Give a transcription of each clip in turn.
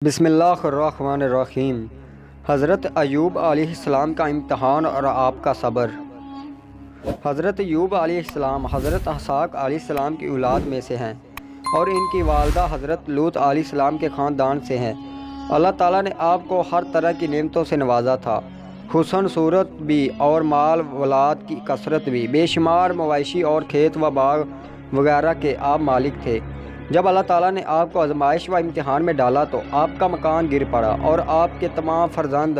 بسم اللہ الرحمن الرحیم۔ حضرت ایوب علیہ السلام کا امتحان اور آپ کا صبر۔ حضرت ایوب علیہ السلام حضرت اسحاق علیہ السلام کی اولاد میں سے ہیں اور ان کی والدہ حضرت لوط علیہ السلام کے خاندان سے ہیں۔ اللہ تعالیٰ نے آپ کو ہر طرح کی نعمتوں سے نوازا تھا، حسن صورت بھی اور مال اولاد کی کثرت بھی، بے شمار مویشی اور کھیت و باغ وغیرہ کے آپ مالک تھے۔ جب اللہ تعالیٰ نے آپ کو آزمائش و امتحان میں ڈالا تو آپ کا مکان گر پڑا اور آپ کے تمام فرزند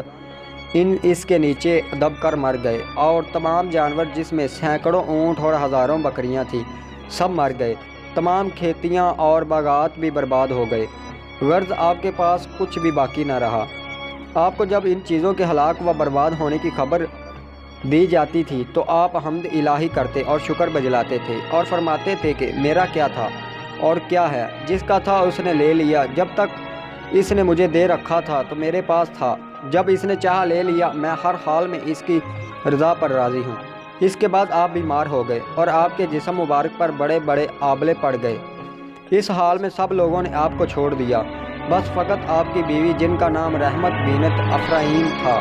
اس کے نیچے دب کر مر گئے، اور تمام جانور جس میں سینکڑوں اونٹ اور ہزاروں بکریاں تھیں سب مر گئے۔ تمام کھیتیاں اور باغات بھی برباد ہو گئے، غرض آپ کے پاس کچھ بھی باقی نہ رہا۔ آپ کو جب ان چیزوں کے ہلاک و برباد ہونے کی خبر دی جاتی تھی تو آپ حمد الہی کرتے اور شکر بجلاتے تھے اور فرماتے تھے کہ میرا کیا تھا اور کیا ہے، جس کا تھا اس نے لے لیا۔ جب تک اس نے مجھے دے رکھا تھا تو میرے پاس تھا، جب اس نے چاہا لے لیا۔ میں ہر حال میں اس کی رضا پر راضی ہوں۔ اس کے بعد آپ بیمار ہو گئے اور آپ کے جسم مبارک پر بڑے بڑے آبلے پڑ گئے۔ اس حال میں سب لوگوں نے آپ کو چھوڑ دیا، بس فقط آپ کی بیوی جن کا نام رحمت بنت افراہیم تھا،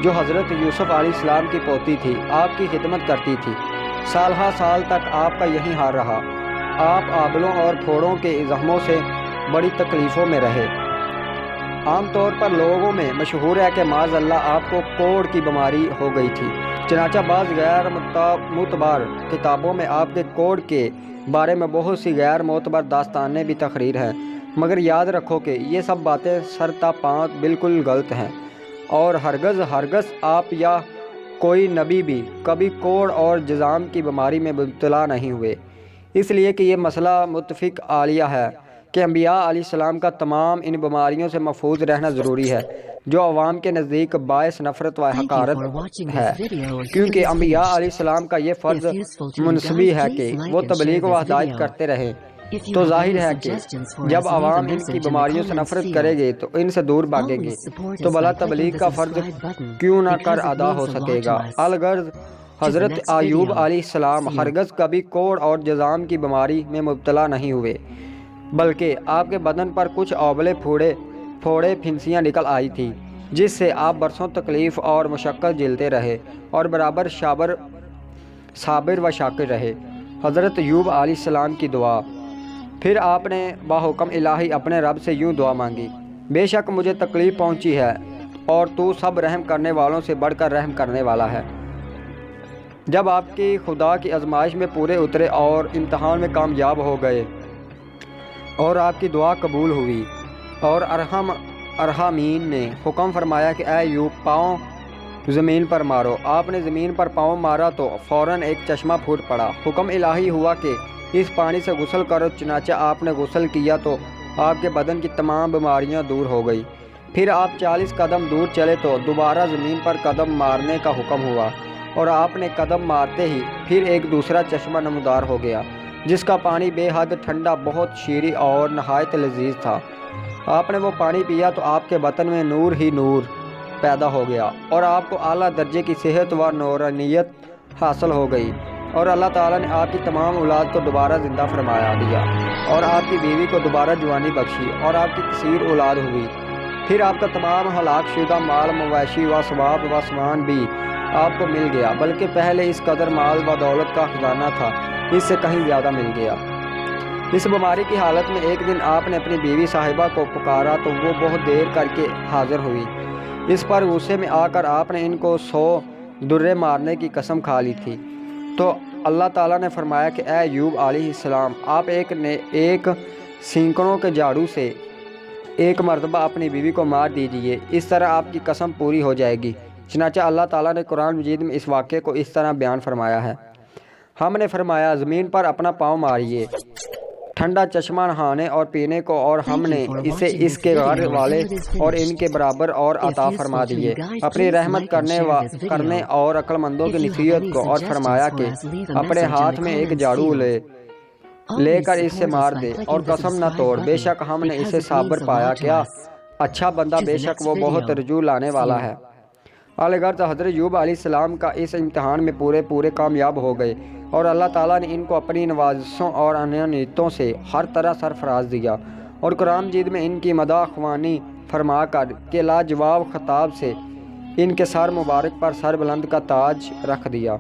جو حضرت یوسف علیہ السلام کی پوتی تھی، آپ کی خدمت کرتی تھی۔ سالہ سال تک آپ کا یہی حال رہا۔ آپ آبلوں اور پھوڑوں کے زخموں سے بڑی تکلیفوں میں رہے۔ عام طور پر لوگوں میں مشہور ہے کہ معاذ اللہ آپ کو کوڑ کی بیماری ہو گئی تھی، چنانچہ بعض غیر معتبر کتابوں میں آپ کے کوڑ کے بارے میں بہت سی غیر معتبر داستانیں بھی تحریر ہیں، مگر یاد رکھو کہ یہ سب باتیں سر تا پاں بالکل غلط ہیں، اور ہرگز آپ یا کوئی نبی بھی کبھی کوڑ اور جذام کی بیماری میں مبتلا نہیں ہوئے۔ اس لیے کہ یہ مسئلہ متفق علیہ ہے کہ انبیاء علیہ السلام کا تمام ان بیماریوں سے محفوظ رہنا ضروری ہے، جو عوام کے نزدیک باعث نفرت و حقارت ہے، کیونکہ انبیاء علیہ السلام کا یہ فرض منصبی ہے کہ وہ تبلیغ و ہدایت کرتے رہیں۔ تو ظاہر ہے کہ جب عوام ان کی بیماریوں سے نفرت کرے گے تو ان سے دور بھاگیں گے، تو بھلا تبلیغ کا فرض کیوں نہ کر ادا ہو سکے گا۔ الغرض حضرت ایوب علیہ السلام ہرگز کبھی کوڑ اور جذام کی بیماری میں مبتلا نہیں ہوئے، بلکہ آپ کے بدن پر کچھ آبلے پھوڑے پھنسیاں نکل آئی تھی، جس سے آپ برسوں تکلیف اور مشقت جھیلتے رہے اور برابر صابر و شاکر رہے۔ حضرت ایوب علیہ السلام کی دعا۔ پھر آپ نے باحکم الہی اپنے رب سے یوں دعا مانگی: بے شک مجھے تکلیف پہنچی ہے اور تو سب رحم کرنے والوں سے بڑھ کر رحم کرنے والا ہے۔ جب آپ کی خدا کی آزمائش میں پورے اترے اور امتحان میں کامیاب ہو گئے اور آپ کی دعا قبول ہوئی، اور ارحم الراحمین نے حکم فرمایا کہ اے ایوب، پاؤں زمین پر مارو۔ آپ نے زمین پر پاؤں مارا تو فوراً ایک چشمہ پھوٹ پڑا۔ حکم الہی ہوا کہ اس پانی سے غسل کرو، چنانچہ آپ نے غسل کیا تو آپ کے بدن کی تمام بیماریاں دور ہو گئی۔ پھر آپ 40 قدم دور چلے تو دوبارہ زمین پر قدم مارنے کا حکم ہوا، اور آپ نے قدم مارتے ہی پھر ایک دوسرا چشمہ نمودار ہو گیا، جس کا پانی بے حد ٹھنڈا، بہت شیریں اور نہایت لذیذ تھا۔ آپ نے وہ پانی پیا تو آپ کے بدن میں نور ہی نور پیدا ہو گیا، اور آپ کو اعلیٰ درجے کی صحت و نورانیت حاصل ہو گئی، اور اللہ تعالیٰ نے آپ کی تمام اولاد کو دوبارہ زندہ فرمایا دیا، اور آپ کی بیوی کو دوبارہ جوانی بخشی، اور آپ کی کثیر اولاد ہوئی۔ پھر آپ کا تمام ہلاک شدہ مال، مویشی و ثواب و سامان بھی آپ کو مل گیا، بلکہ پہلے اس قدر مال و دولت کا خزانہ تھا، اس سے کہیں زیادہ مل گیا۔ اس بیماری کی حالت میں ایک دن آپ نے اپنی بیوی صاحبہ کو پکارا تو وہ بہت دیر کر کے حاضر ہوئی۔ اس پر غصے میں آ کر آپ نے ان کو 100 درے مارنے کی قسم کھا لی تھی۔ تو اللہ تعالیٰ نے فرمایا کہ اے ایوب علیہ السلام، آپ ایک سینکڑوں کے جھاڑو سے ایک مرتبہ اپنی بیوی کو مار دیجئے، اس طرح آپ کی قسم پوری ہو جائے گی۔ چنانچہ اللہ تعالیٰ نے قرآن مجید میں اس واقعے کو اس طرح بیان فرمایا ہے: ہم نے فرمایا زمین پر اپنا پاؤں ماریے، ٹھنڈا چشمہ نہانے اور پینے کو، اور ہم نے اسے اس کے گھر والے اور ان کے برابر اور عطا فرما دیے، اپنی رحمت کرنے اور عقل مندوں کی نصیحت کو، اور فرمایا کہ اپنے ہاتھ میں ایک جھاڑو لے کر اس سے مار دے اور قسم نہ توڑ، بے شک ہم نے اسے صابر پایا، کیا اچھا بندہ، بے شک وہ بہت رجوع لانے والا ہے۔ الغرض حضرت ایوب علیہ السلام کا اس امتحان میں پورے کامیاب ہو گئے، اور اللہ تعالیٰ نے ان کو اپنی نوازشوں اور عنایتوں سے ہر طرح سرفراز دیا، اور قرآن مجید میں ان کی مداح خوانی فرما کر کے لاجواب خطاب سے ان کے سر مبارک پر سر بلند کا تاج رکھ دیا۔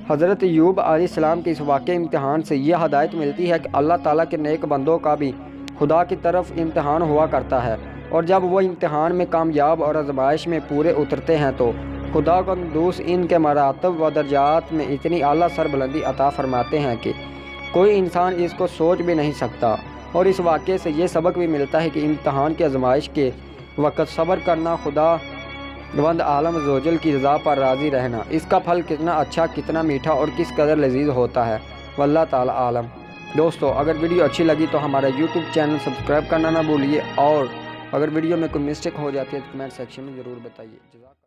حضرت ایوب علیہ السلام کے اس واقعہ امتحان سے یہ ہدایت ملتی ہے کہ اللہ تعالیٰ کے نیک بندوں کا بھی خدا کی طرف امتحان ہوا کرتا ہے، اور جب وہ امتحان میں کامیاب اور آزمائش میں پورے اترتے ہیں تو خدا قدوس ان کے مراتب و درجات میں اتنی اعلیٰ سربلندی عطا فرماتے ہیں کہ کوئی انسان اس کو سوچ بھی نہیں سکتا۔ اور اس واقعے سے یہ سبق بھی ملتا ہے کہ امتحان کی آزمائش کے وقت صبر کرنا، خدا وند عالم عزوجل کی رضا پر راضی رہنا، اس کا پھل کتنا اچھا، کتنا میٹھا اور کس قدر لذیذ ہوتا ہے، واللہ تعالی عالم۔ دوستو، اگر ویڈیو اچھی لگی تو ہمارا یوٹیوب چینل سبسکرائب کرنا نہ بھولیے، اور اگر ویڈیو میں کوئی مسٹیک ہو جاتی ہے تو کمنٹ سیکشن میں ضرور بتائیے۔